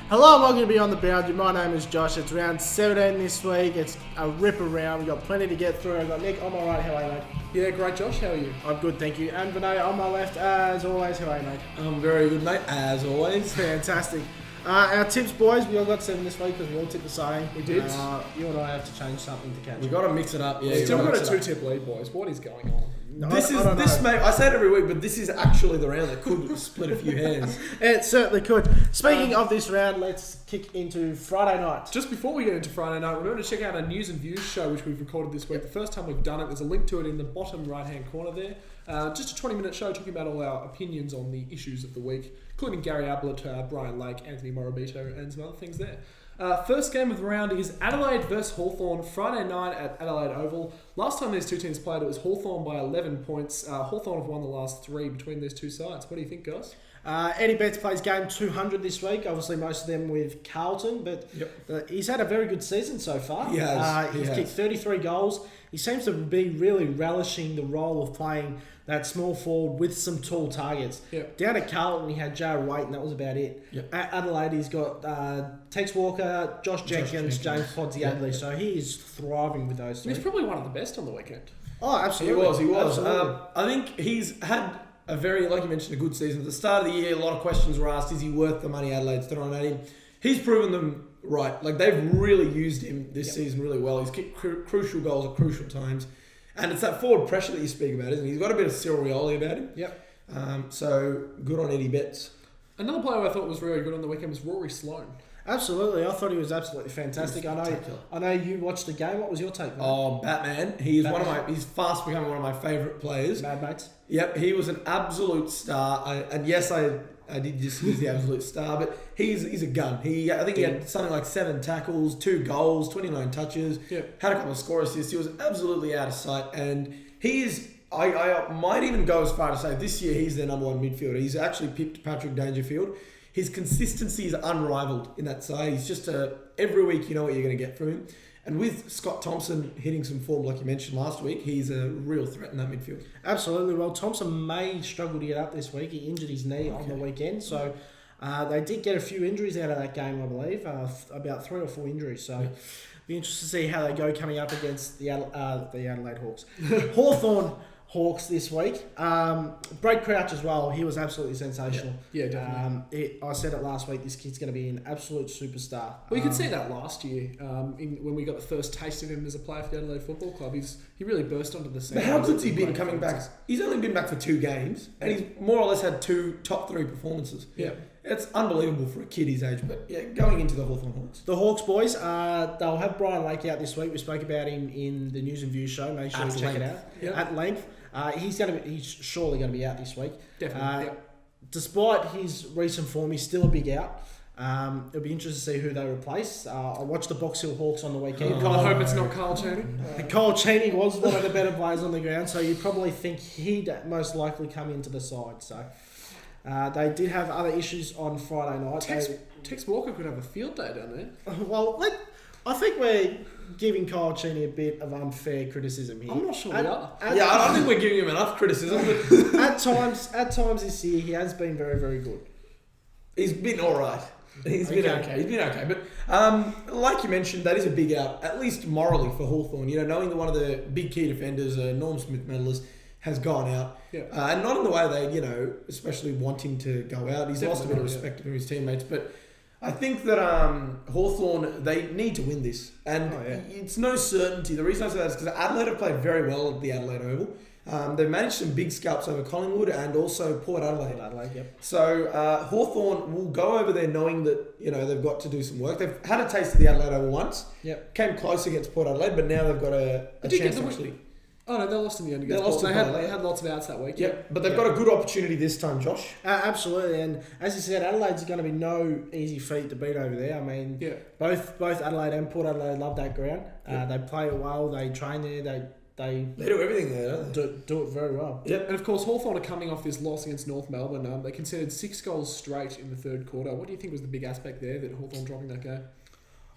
Hello and welcome to Beyond the Boundary. My name is Josh. It's round 17 this week. It's a rip around. We've got plenty to get through. I've got Nick on my right. How are you, mate? Yeah, great, Josh. How are you? I'm good, thank you. And Vinay on my left, as always. How are you, mate? I'm very good, mate, as always. Fantastic. Our tips, boys, we all got 7 this week because we all tipped the same. We did. You and I have to change something to catch We've got to mix it up, yeah. We've still got a 2-tip lead, boys. What is going on? No, This I don't know. mate, I say it every week, but this is actually the round that could split a few hairs. It certainly could. Speaking of this round, let's kick into Friday night. Just before we get into Friday night, remember to check out our News and Views show, which we've recorded this week. The first time we've done it, there's a link to it in the bottom right-hand corner there. Just a 20-minute show talking about all our opinions on the issues of the week, including Gary Ablett, Brian Lake, Anthony Morabito, and some other things there. First game of the round is Adelaide versus Hawthorn, Friday night at Adelaide Oval. Last time these two teams played, it was Hawthorn by 11 points. Hawthorn have won the last 3 between these two sides. What do you think, guys? Eddie Betts plays game 200 this week. Obviously, most of them with Carlton, but he's had a very good season so far. He has. He's kicked 33 goals. He seems to be really relishing the role of playing that small forward with some tall targets. Yep. Down at Carlton, he had Jared Waite, and that was about it. Yep. At Adelaide, he's got Tex Walker, Josh Jenkins, James Podsiadly. So he is thriving with those three. He's probably one of the best on the weekend. Oh, absolutely. He was. Absolutely. I think he's had a very, like you mentioned, a good season. At the start of the year, a lot of questions were asked, is he worth the money Adelaide's throwing at him? He's proven them right. Like, they've really used him this season really well. He's kicked crucial goals at crucial times. And it's that forward pressure that you speak about, isn't he? He's got a bit of Cirioli about him. Yep. So, good on Eddie Betts. Another player I thought was really good on the weekend was Rory Sloane. Absolutely. I thought he was absolutely fantastic. I know you watched the game. What was your take, mate? Oh, Batman. He's he's fast becoming one of my favourite players. Mad Mates. Yep, he was an absolute star. I did just use the absolute star, but he's a gun. I think he had something like 7 tackles, 2 goals, 29 touches, had a couple of score assists. He was absolutely out of sight, and he is, I might even go as far to say this year he's their number 1 midfielder. He's actually pipped Patrick Dangerfield. His consistency is unrivaled in that side. He's just every week you know what you're going to get from him. And with Scott Thompson hitting some form, like you mentioned last week, he's a real threat in that midfield. Absolutely. Well, Thompson may struggle to get up this week. He injured his knee on the weekend. So they did get a few injuries out of that game, I believe. About 3 or 4 injuries. So be interested to see how they go coming up against the Adelaide Hawks. Hawthorn Hawks this week. Brad Crouch as well. He was absolutely sensational. Yeah, definitely. I said it last week. This kid's going to be an absolute superstar. Well, you could see that last year when we got the first taste of him as a player for the Adelaide Football Club. He really burst onto the scene. But how good's he been coming back? He's only been back for 2 games, and he's more or less had 2 top 3 performances. Yeah. It's unbelievable for a kid his age, but going into the Hawthorn Hawks. The Hawks boys, they'll have Brian Lake out this week. We spoke about him in the News and Views show. Make sure you check it out. Yep. At length. He's surely going to be out this week. Definitely. Despite his recent form, he's still a big out. It'll be interesting to see who they replace. I watched the Box Hill Hawks on the weekend. I hope it's not Carl Cheney. Cole Cheney was one of the better players on the ground, so you probably think he'd most likely come into the side. So they did have other issues on Friday night. Tex Walker could have a field day down there. Well, I think we're giving Kyle Cheney a bit of unfair criticism here. I'm not sure we are. I don't think we're giving him enough criticism. But at times this year, he has been very, very good. He's been all right. He's been okay. But like you mentioned, that is a big out, at least morally for Hawthorn. Knowing that one of the big key defenders, Norm Smith medalist, has gone out. Yeah. And not in the way they, especially want him to go out. He's lost a bit of respect from his teammates. But I think that Hawthorn, they need to win this. And it's no certainty. The reason I say that is because Adelaide have played very well at the Adelaide Oval. They've managed some big scalps over Collingwood and also Port Adelaide. So Hawthorn will go over there knowing that they've got to do some work. They've had a taste of the Adelaide Oval once. Yep. Came close against Port Adelaide, but now they've got a chance actually. Oh no, they lost in the end against Port. They had lots of outs that week. Yep, but they've got a good opportunity this time, Josh. Absolutely, and as you said, Adelaide's going to be no easy feat to beat over there. I mean, both Adelaide and Port Adelaide love that ground. They play it well. They train there. They do everything there, don't they? Do it very well. Yep. And of course, Hawthorn are coming off this loss against North Melbourne. They conceded 6 goals straight in the third quarter. What do you think was the big aspect there that Hawthorn dropping that game?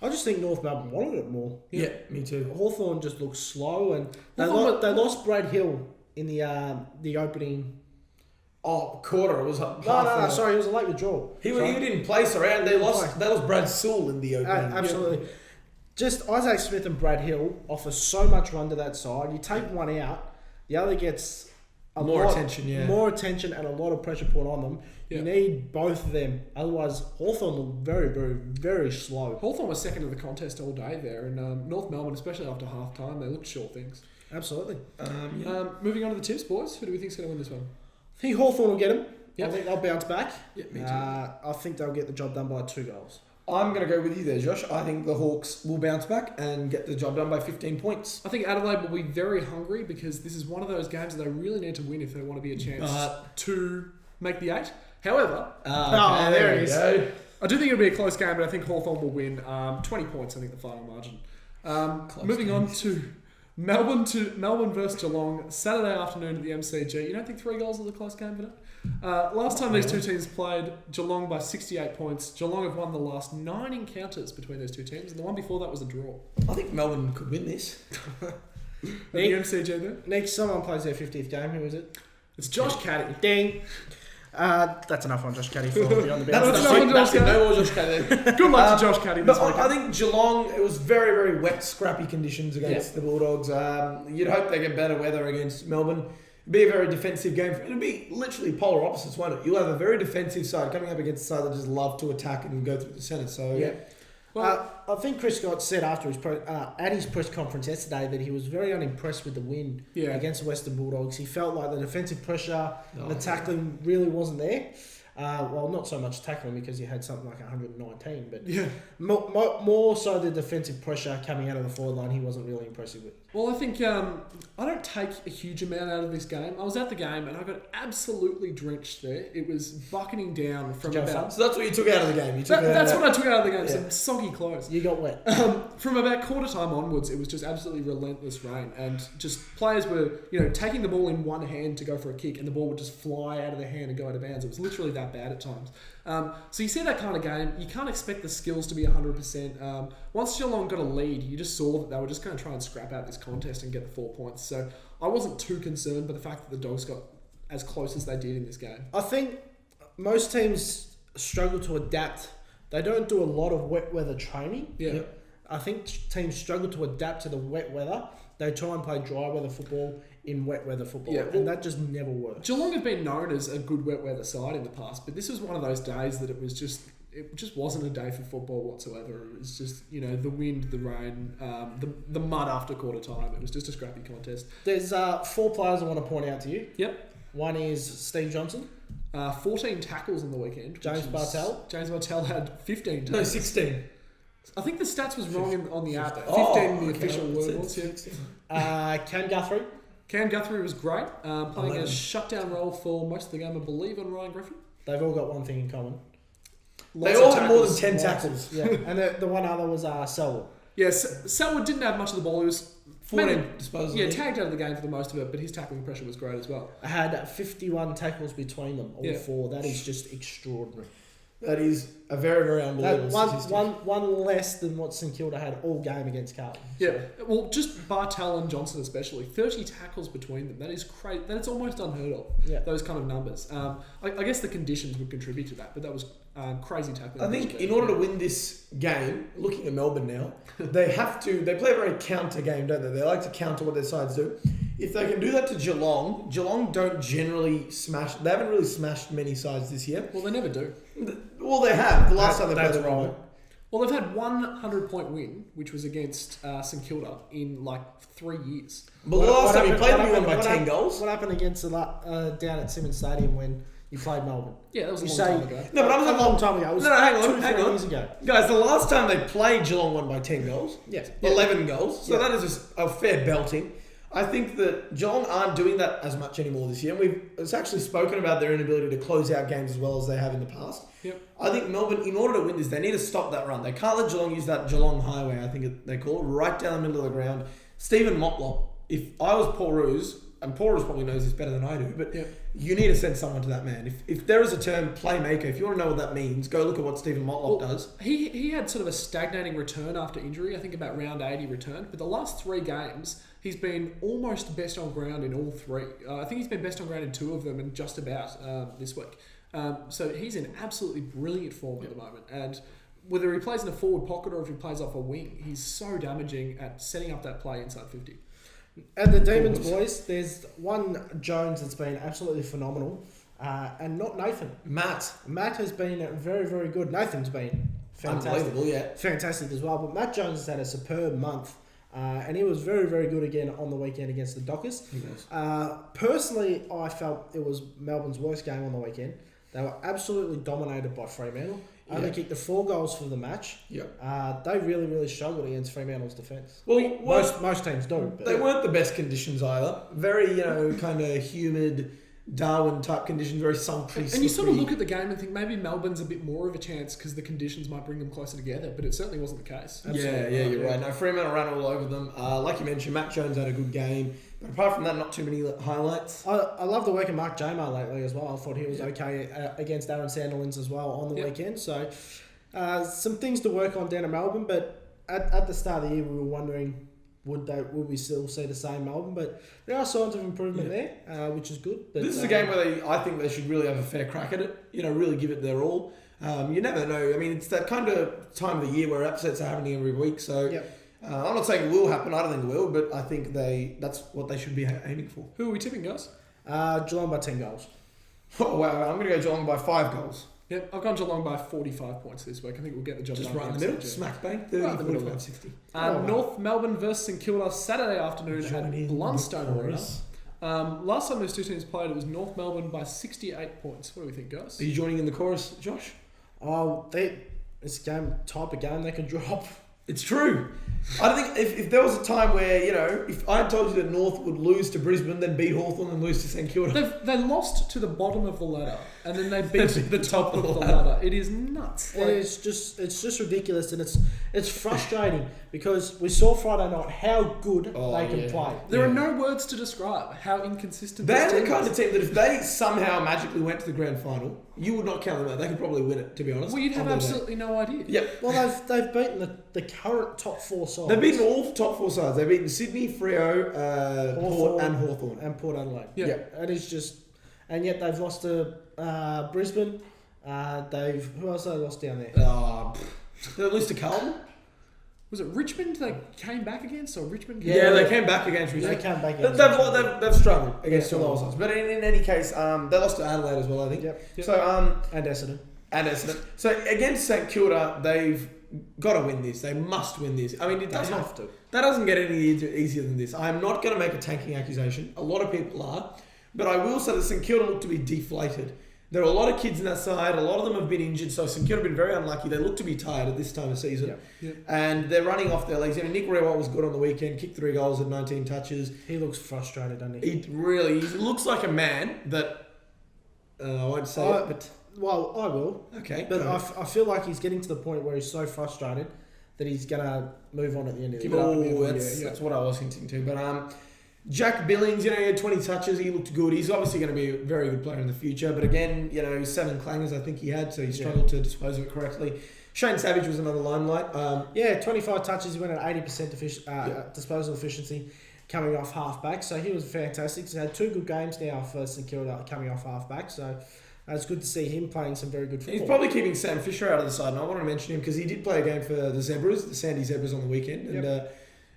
I just think North Melbourne wanted it more. Yeah, me too. Hawthorn just looked slow, and they lost Brad Hill in the opening Quarter. It was No, sorry, it was a late withdrawal. He didn't place around. They lost Brad Sewell in the opening. Absolutely. Just Isaac Smith and Brad Hill offer so much run to that side. You take one out, the other gets more attention and a lot of pressure put on them. Yeah. You need both of them. Otherwise, Hawthorn look very, very, very slow. Hawthorn was second in the contest all day there. And North Melbourne, especially after half-time, they looked short things. Absolutely. Moving on to the tips, boys. Who do we think is going to win this one? I think Hawthorn will get them. Yep. I think they'll bounce back. Yeah, me too. I think they'll get the job done by 2 goals. I'm going to go with you there, Josh. I think the Hawks will bounce back and get the job done by 15 points. I think Adelaide will be very hungry because this is one of those games that they really need to win if they want to be a chance to make the 8. However, there it is. I do think it'll be a close game, but I think Hawthorn will win 20 points, I think, the final margin. Moving on to Melbourne versus Geelong, Saturday afternoon at the MCG. You don't think 3 goals is a close game for that? Last time these two teams played, Geelong by 68 points. Geelong have won the last 9 encounters between those two teams, and the one before that was a draw. I think Melbourne could win this. The MCG there? Next, someone plays their 50th game. Who is it? It's Josh Caddy. Ding. That's enough on Josh Caddy for Beyond the That's Bounds. no more Josh Caddy. Good luck to Josh Caddy this week. I think Geelong, it was very, very wet, scrappy conditions against the Bulldogs. You'd hope they get better weather against Melbourne. It'd be a very defensive game. It'll be literally polar opposites, won't it? You'll have a very defensive side coming up against a side that just love to attack and go through the centre. So Well, I think Chris Scott said after at his press conference yesterday that he was very unimpressed with the win against the Western Bulldogs. He felt like the defensive pressure and the tackling really wasn't there. Not so much tackling because he had something like 119, but more so the defensive pressure coming out of the forward line he wasn't really impressive with. Well, I think I don't take a huge amount out of this game. I was at the game and I got absolutely drenched there. It was bucketing down from about... So that's what you took out of the game? That's what I took out of the game, some soggy clothes. You got wet. From about quarter time onwards, it was just absolutely relentless rain and just players were, taking the ball in one hand to go for a kick and the ball would just fly out of their hand and go out of bounds. It was literally that bad at times. So you see that kind of game, you can't expect the skills to be 100%. Once Geelong got a lead, you just saw that they were just going to try and scrap out this contest and get the 4 points. So I wasn't too concerned by the fact that the Dogs got as close as they did in this game. I think most teams struggle to adapt. They don't do a lot of wet weather training. Yeah. I think teams struggle to adapt to the wet weather. They try and play dry weather football in wet weather football, and that just never works. Geelong have been known as a good wet weather side in the past, but this was one of those days that it just wasn't a day for football whatsoever. It was just, the wind, the rain, the mud after quarter time. It was just a scrappy contest. There's 4 players I want to point out to you. Yep. One is Steve Johnson. 14 tackles on the weekend. James Bartel had 15 tackles. No, 16. I think the stats was wrong on the app. 15 the official word was. Cam Guthrie. Cam Guthrie was great, playing a shutdown role for most of the game, I believe, on Ryan Griffin. They've all got one thing in common. They all had more than 10 tackles. Yeah, and the one other was Selwood. Yeah, Selwood didn't have much of the ball. He was 14 disposals. Yeah, tagged out of the game for the most of it, but his tackling pressure was great as well. I had 51 tackles between them, all 4. That is just extraordinary. That is a very, very unbelievable statistic. One less than what St Kilda had all game against Carlton. Yeah, well, just Bartel and Johnson especially, 30 tackles between them. That is crazy. That's almost unheard of. Yeah. Those kind of numbers. I guess the conditions would contribute to that, but that was crazy tackling. I think in order to win this game, looking at Melbourne now, they play a very counter game, don't they? They like to counter what their sides do. If they can do that to Geelong don't generally smash. They haven't really smashed many sides this year. Well, they never do. Well, they have. The last time they played the wrong. Well, they've had 100-point win, which was against St Kilda in 3 years. But the last time you played them, you won by 10 goals. What happened against down at Simmons Stadium when you played Melbourne? Yeah, that was a long time ago. No, but a long time ago. It was hang on. years ago. Guys, the last time they played, Geelong won by 10 goals. Yes. 11 goals. So that is just a fair belting. I think that Geelong aren't doing that as much anymore this year. And we've actually spoken about their inability to close out games as well as they have in the past. Yep. I think Melbourne, in order to win this, they need to stop that run. They can't let Geelong use that Geelong highway, I think they call it, right down the middle of the ground. Stephen Motlop, if I was Paul Roos, and Paul Roos probably knows this better than I do, but you need to send someone to that man. If there is a term playmaker, if you want to know what that means, go look at what Stephen Motlop does. He had sort of a stagnating return after injury. I think about round 8 he returned. But the last 3 games, He's been almost best on ground in all three. I think he's been best on ground in 2 of them and just about this week. So he's in absolutely brilliant form at the moment. And whether he plays in a forward pocket or if he plays off a wing, he's so damaging at setting up that play inside 50. And the Demons, boys, there's one Jones that's been absolutely phenomenal, and not Nathan. Matt has been very, very good. Nathan's been fantastic. Fantastic as well. But Matt Jones has had a superb month. And he was very, very good again on the weekend against the Dockers. Personally, I felt it was Melbourne's worst game on the weekend. They were absolutely dominated by Fremantle. Only kicked the 4 goals for the match. They really, really struggled against Fremantle's defence. Well, most teams do. They weren't the best conditions either. Very, kind of humid, Darwin type conditions, very sultry. And you sort of look at the game and think maybe Melbourne's a bit more of a chance because the conditions might bring them closer together, but it certainly wasn't the case. You're right. No, Fremantle ran all over them. Like you mentioned, Matt Jones had a good game, but apart from that, not too many highlights. I love the work of Mark Jamar lately as well. I thought he was okay against Aaron Sandilands as well on the weekend. So some things to work on down in Melbourne, but at the start of the year we were wondering would we still see the same Melbourne, but there are signs of improvement there, which is good. But, this is a game where I think they should really have a fair crack at it. really give it their all. You never know. I mean, it's that kind of time of the year where upsets are happening every week. So I'm not saying it will happen. I don't think it will, but I think that's what they should be aiming for. Who are we tipping, guys? Geelong by 10 goals. Oh wow! I'm going to go Geelong by 5 goals. Yep, I've gone Geelong by 45 points this week. I think we'll get the job done. Just right in the middle, smack bang, 30, right 45, 60. North Melbourne versus St Kilda Saturday afternoon at Blundstone Arena. Last time those 2 teams played, it was North Melbourne by 68 points. What do we think, guys? Are you joining in the chorus, Josh? Oh, it's a type of game they can drop. It's true. I think if there was a time where, if I had told you that North would lose to Brisbane, then beat Hawthorn and lose to St Kilda. They lost to the bottom of the ladder and then they beat the top of the ladder. It is nuts. It's just ridiculous, and it's frustrating because we saw Friday night how good they can play. There are no words to describe how inconsistent they're the kind of team that if they somehow magically went to the grand final, you would not count them out. They could probably win it, to be honest. Well, you'd have absolutely no idea. Yep. Well, they've beaten the current top 4 sides. They've beaten all top 4 sides. They've beaten Sydney, Freo, Port and Hawthorn. And Port Adelaide. Yeah. And it's just... And yet they've lost to Brisbane. Who else they lost down there? They lost to Carlton. Was it Richmond they came back against, or Richmond? Yeah, they came back against Richmond. They came back against They've struggled against all those sides. But in any case, they lost to Adelaide as well, I think. Yep. So and Essendon. So against St Kilda, they've got to win this. They must win this. I mean, They have to. That doesn't get any easier than this. I'm not going to make a tanking accusation. A lot of people are. But I will say that St Kilda look to be deflated. There are a lot of kids in that side. A lot of them have been injured. So St Kilda have been very unlucky. They look to be tired at this time of season. Yep. And they're running off their legs. I mean, Nic was good on the weekend. Kicked 3 goals at 19 touches. He looks frustrated, doesn't he? He looks like a man that... I won't say it, but... Well, I will. Okay. But I feel like he's getting to the point where he's so frustrated that he's going to move on at the end of the year. That's what I was hinting to. But Jack Billings, he had 20 touches. He looked good. He's obviously going to be a very good player in the future. But again, 7 clangers I think he had, so he struggled to dispose of it correctly. Shane Savage was another limelight. 25 touches. He went at 80% disposal efficiency coming off half-back. So he was fantastic. He's had 2 good games now for St Kilda coming off half-back. So... it's good to see him playing some very good football. He's probably keeping Sam Fisher out of the side, and I want to mention him because he did play a game for the Zebras, the Sandy Zebras on the weekend, and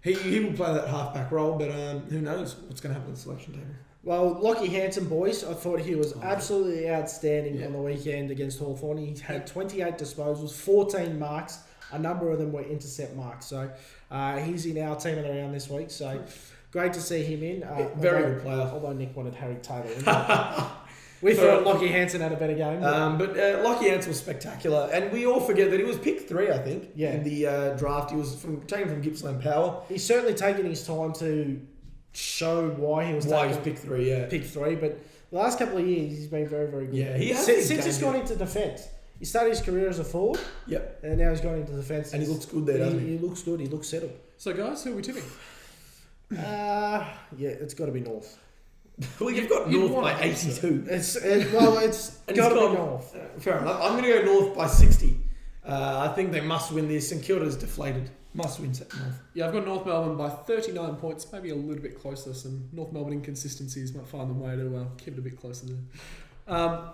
he will play that half-back role, but who knows what's going to happen in the selection table. Well, Lockie Hansen, boys, I thought he was absolutely outstanding on the weekend against Hawthorn. He had 28 disposals, 14 marks, a number of them were intercept marks, so he's in our team of the round this week, so great to see him in. Very good player. Although Nic wanted Harry Taylor in. We thought Lockie Hansen had a better game. But Lockie Hansen was spectacular. And we all forget that he was picked 3, I think, in the draft. He was taken from Gippsland Power. He's certainly taken his time to show why he was picked 3, Picked 3, but the last couple of years he's been very, very good. Yeah, he has since he's gone into defence. He started his career as a forward. Yep. And now he's gone into defence. And he looks good there, doesn't he? He looks good. He looks settled. So, guys, who are we tipping? It's got to be North. Well, you've got North by 82. It's got to be North. Fair enough. I'm going to go North by 60. I think they must win this. St Kilda's deflated. Must win North. Yeah, I've got North Melbourne by 39 points, maybe a little bit closer. Some North Melbourne inconsistencies might find them way to keep it a bit closer there.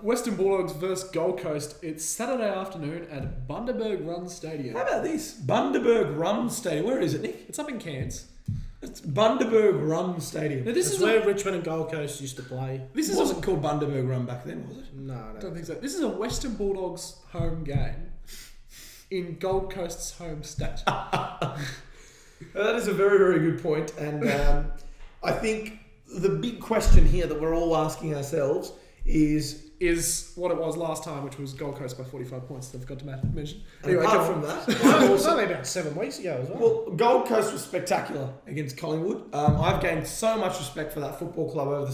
Western Bulldogs versus Gold Coast. It's Saturday afternoon at Bundaberg Run Stadium. How about this? Bundaberg Run Stadium. Where is it, Nick? It's up in Cairns. It's Bundaberg Run Stadium. Now, this It's is where Richmond and Gold Coast used to play. This wasn't called Bundaberg Run back then, was it? No, I don't think so. This is a Western Bulldogs home game in Gold Coast's home state. That is a very, very good point. And I think the big question here that we're all asking ourselves is what it was last time, which was Gold Coast by 45 points. I forgot to mention. Anyway, apart from that, it was only about 7 weeks ago as well. Well, Gold Coast was spectacular against Collingwood. I've gained so much respect for that football club over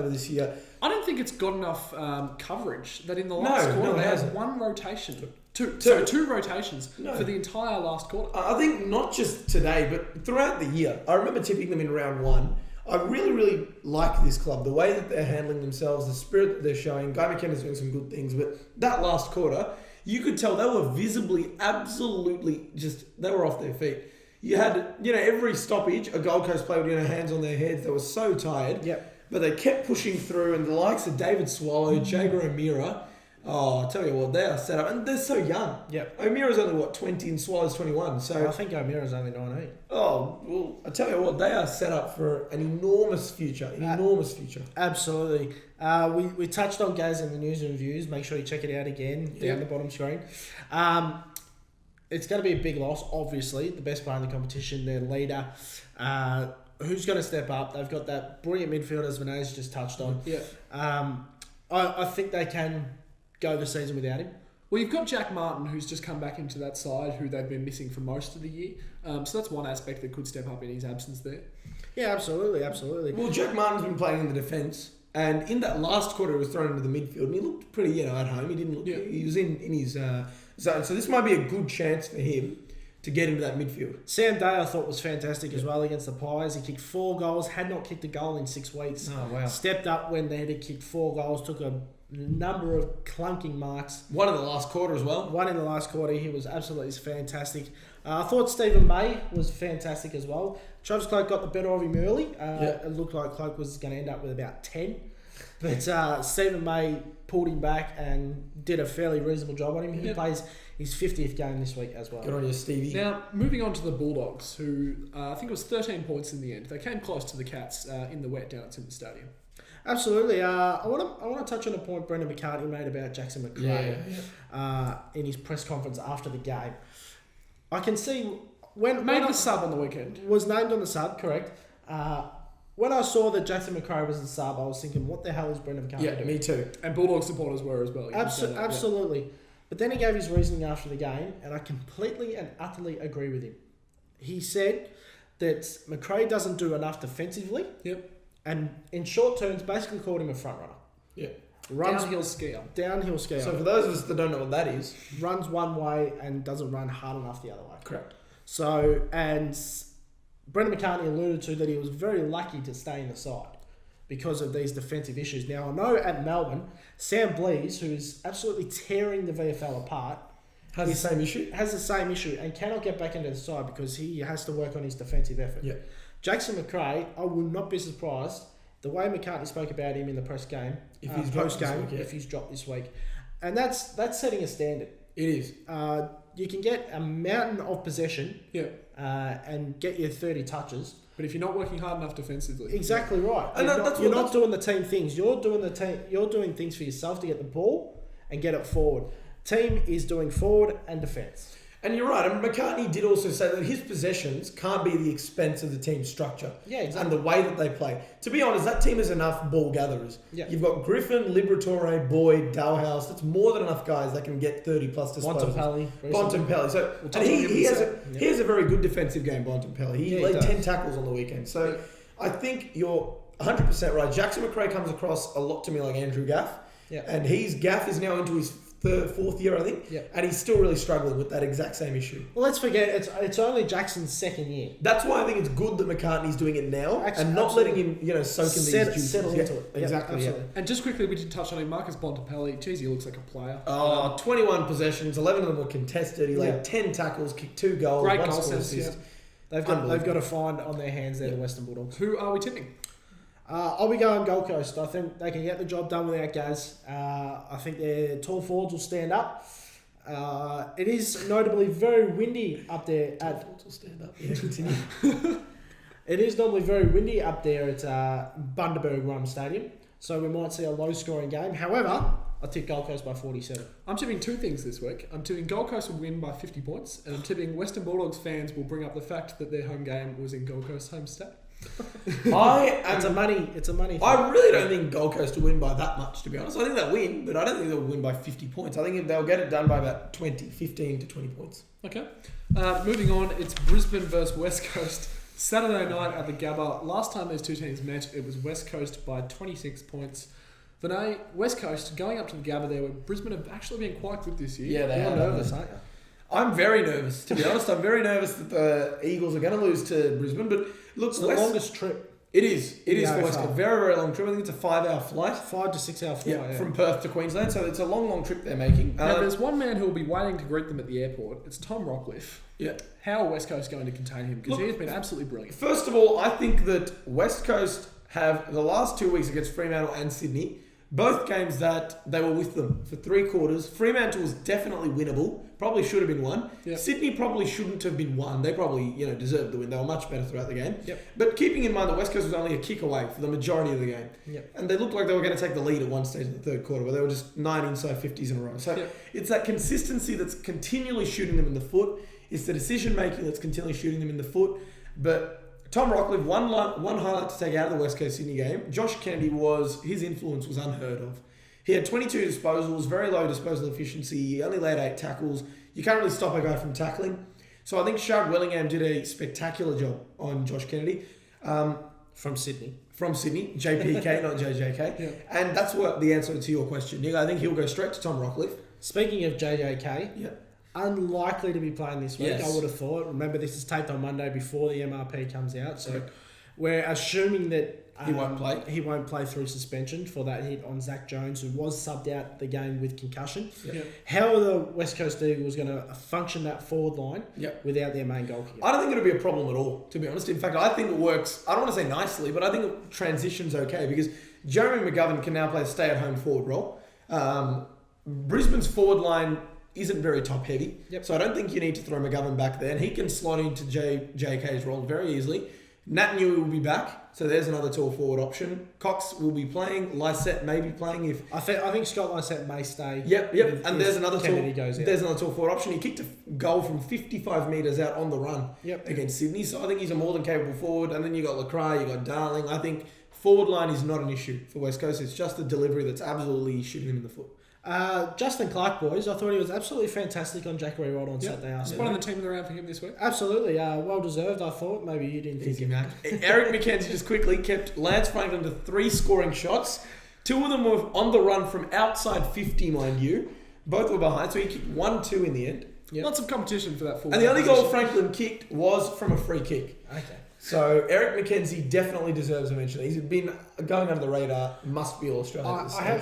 this year. I don't think it's got enough coverage that in the last quarter it they had hasn't. one rotation. Two rotations for the entire last quarter. I think not just today, but throughout the year. I remember tipping them in round one. I really, really like this club. The way that they're handling themselves, the spirit that they're showing. Guy McKenna's doing some good things, but that last quarter, you could tell they were visibly, absolutely they were off their feet. You had, every stoppage, a Gold Coast player with, hands on their heads. They were so tired. Yep. But they kept pushing through, and the likes of David Swallow, Jager O'Meara, I tell you what, they are set up, and they're so young. Yep. O'Meara's only, 20 and Swallow's 21, so... I think O'Meara's only 19. Oh, well, I tell you what, they are set up for an enormous future, Absolutely. We touched on Gaz in the news and reviews. Make sure you check it out again down the bottom screen. It's going to be a big loss, obviously. The best player in the competition, their leader. Who's going to step up? They've got that brilliant midfielder, as Vinay's just touched on. Yeah. I think they can go the season without him. Well, you've got Jack Martin, who's just come back into that side, who they've been missing for most of the year. So that's one aspect that could step up in his absence there. Yeah, absolutely. Well, Jack Martin's been playing in the defence, and in that last quarter, he was thrown into the midfield, and he looked pretty, at home. He didn't look. Yeah. He was in his zone, so this might be a good chance for him to get into that midfield. Sam Day, I thought, was fantastic as well against the Pies. He kicked 4 goals, had not kicked a goal in 6 weeks. Oh, wow. Stepped up when they had kicked 4 goals, took a number of clunking marks. One in the last quarter as well. One in the last quarter. He was absolutely fantastic. I thought Stephen May was fantastic as well. Travis Cloak got the better of him early. It looked like Cloak was going to end up with about 10. But Stephen May pulled him back and did a fairly reasonable job on him. He plays his 50th game this week as well. Good on you, Stevie. Now, moving on to the Bulldogs, who I think it was 13 points in the end. They came close to the Cats in the wet down at St Stadium. Absolutely. I want to touch on a point Brendan McCartney made about Jackson McRae in his press conference after the game. I can see when the sub on the weekend. Was named on the sub, correct. When I saw that Jackson McRae was the sub, I was thinking, what the hell is Brendan McCartney doing? Yeah, me too. And Bulldog supporters were as well. Absolutely. Yeah. But then he gave his reasoning after the game, and I completely and utterly agree with him. He said that McRae doesn't do enough defensively. Yep. And in short terms, basically called him a front runner. Yeah. Downhill skier. So for those of us that don't know what that is, runs one way and doesn't run hard enough the other way. Correct. So, and Brendan McCartney alluded to that he was very lucky to stay in the side because of these defensive issues. Now, I know at Melbourne, Sam Blease, who's absolutely tearing the VFL apart, has the same issue and cannot get back into the side because he has to work on his defensive effort. Yeah. Jackson McRae, I will not be surprised the way McCartney spoke about him in the press game, if he's dropped this week, and that's setting a standard. It is. You can get a mountain of possession, and get your 30 touches, but if you're not working hard enough defensively, exactly right. And you're not doing the team things. You're doing things for yourself to get the ball and get it forward. Team is doing forward and defence. And you're right. And McCartney did also say that his possessions can't be at the expense of the team's structure. Yeah, exactly. And the way that they play. To be honest, that team has enough ball gatherers. Yeah. You've got Griffin, Liberatore, Boyd, Dalhouse. That's more than enough guys that can get 30 plus disposals. Bontempelli. So he has a very good defensive game, Bontempelli. He laid 10 tackles on the weekend. So I think you're 100% right. Jackson McRae comes across a lot to me like Andrew Gaff. Yeah. And Gaff is now into his fourth year, I think. Yeah. And he's still really struggling with that exact same issue. Well, let's forget it's only Jackson's second year. That's why I think it's good that McCartney's doing it now and not letting him, soak in these juices. Settle into it. Exactly. Yeah, Yeah. And just quickly, we did touch on him. Marcus Bontempelli. Geez, he looks like a player. 21 possessions, 11 of them were contested. He laid 10 tackles, kicked 2 goals, Great 1 goal score sense, assist. They've got a find on their hands there, the Western Bulldogs. Who are we tipping? I'll be going Gold Coast. I think they can get the job done without Gaz. I think their tall forwards will stand up. It is notably very windy up there at. Will stand up. Yeah, continue. It is normally very windy up there at Bundaberg Rum Stadium, so we might see a low-scoring game. However, I tip Gold Coast by 47. I'm tipping 2 things this week. I'm tipping Gold Coast will win by 50 points, and I'm tipping Western Bulldogs fans will bring up the fact that their home game was in Gold Coast home state. It's a money thing. I really don't think Gold Coast will win by that much, to be honest. I think they'll win, but I don't think they'll win by 50 points. I think they'll get it done by about 15 to 20 points. Okay. Moving on, it's Brisbane versus West Coast. Saturday night at the Gabba. Last time those two teams met, it was West Coast by 26 points. Vinay, West Coast going up to the Gabba there, where Brisbane have actually been quite good this year. Yeah, they You're are nervous, aren't you? I'm very nervous, to be honest. I'm very nervous that the Eagles are going to lose to Brisbane, but look, It's the longest trip. It is. It is Yeah, for West Coast. Very, very long trip. I think it's a 5-hour flight. 5 to 6 hour flight. From Perth to Queensland. So it's a long, long trip they're making. Now, there's one man who will be waiting to greet them at the airport. It's Tom Rockcliffe. Yeah. How are West Coast going to contain him? Because he has been absolutely brilliant. First of all, I think that West Coast have the last 2 weeks against Fremantle and Sydney, both games that they were with them for 3 quarters. Fremantle was definitely winnable. Probably should have been won. Yep. Sydney probably shouldn't have been won. They probably, deserved the win. They were much better throughout the game. Yep. But keeping in mind that West Coast was only a kick away for the majority of the game. Yep. And they looked like they were going to take the lead at one stage in the third quarter, where they were just 9 inside 50s in a row. So it's that consistency that's continually shooting them in the foot. It's the decision making that's continually shooting them in the foot. But Tom Rockcliffe, one highlight to take out of the West Coast Sydney game, Josh Kennedy his influence was unheard of. He had 22 disposals, very low disposal efficiency. He only laid 8 tackles. You can't really stop a guy from tackling. So I think Shard Wellingham did a spectacular job on Josh Kennedy. From Sydney. JPK, not JJK. Yeah. And that's what the answer to your question, Nick. I think he'll go straight to Tom Rockcliffe. Speaking of JJK, Yeah. unlikely to be playing this week, Yes. I would have thought. Remember, this is taped on Monday before the MRP comes out, so we're assuming that He won't play. He won't play through suspension for that hit on Zach Jones, who was subbed out the game with concussion. Yeah. How are the West Coast Eagles going to function that forward line without their main goalkeeper? I don't think it'll be a problem at all, to be honest. In fact, I think it works, I don't want to say nicely, but I think it transitions okay because Jeremy McGovern can now play a stay-at-home forward role. Brisbane's forward line isn't very top-heavy, so I don't think you need to throw McGovern back there, and he can slot into JK's role very easily. Nat Newey will be back, so there's another tall forward option. Cox will be playing. Lysette may be playing if I think Scott Lysette may stay. And there's another Kennedy goes out. There's another tall forward option. He kicked a goal from 55 metres out on the run Yep. against Sydney, so I think he's a more than capable forward. And then you got Lacrae, you got Darling. I think forward line is not an issue for West Coast. It's just the delivery that's absolutely shooting him in the foot. Justin Clark, boys, I thought he was absolutely fantastic on Jackery Rod on Saturday afternoon. One of the team of the round for him this week. Absolutely, well deserved. I thought maybe you didn't think Easy, him. man. Eric McKenzie just quickly kept Lance Franklin to 3 scoring shots. 2 of them were on the run from outside 50, mind you. Both were behind, so he kicked 1-2 in the end. Yep. Lots of competition for that forward. And the only position. goal Franklin kicked was from a free kick. Okay. So Eric McKenzie definitely deserves a mention. He's been going under the radar. Must be All-Australian at this stage.